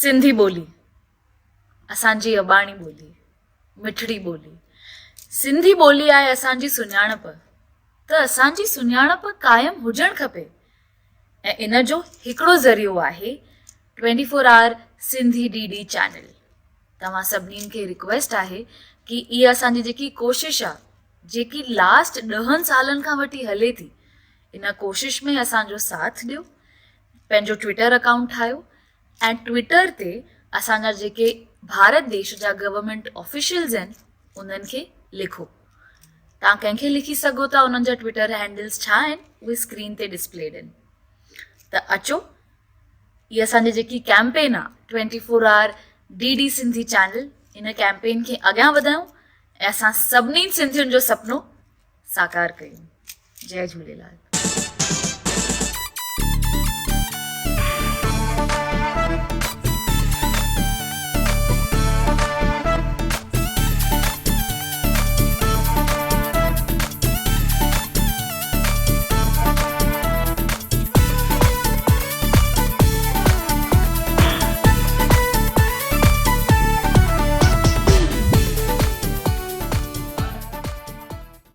सिंधी ॿोली असांजी अबाणी ॿोली, मिठड़ी ॿोली। सिंधी ॿोली आहे असांजी सुञाणप, त असांजी सुञाणप क़ाइमु हुजणु खपे। ऐं इन जो हिकिड़ो ज़रियो आहे 24 आवर सिंधी DD चैनल। तव्हां सभिनीनि खे रिक्वेस्ट आहे कि इहा असांजी जेकी कोशिश आहे, जेकी लास्ट 10 सालनि खां वठी हले थी, इन कोशिश में असांजो साथ ॾियो। पंहिंजो ट्विटर अकाउंट ठाहियो ऐं ट्विटर ते असांजा जेके भारत देश जा गवर्नमेंट ऑफिशियल्स आहिनि उन्हनि खे लिखो। तव्हां कंहिंखे लिखी सघो था, उन्हनि जा ट्विटर हैंडल्स छा आहिनि उहे स्क्रीन ते डिस्प्लेड आहिनि। त अचो, इहा असांजी जेकी कैंपेन आहे 24 आवर DD सिंधी चैनल, इन कैंपेन खे अॻियां वधायूं ऐं असां सभिनी सिंधियुनि जो सुपिनो साकार कयूं। जय झूलेलाल।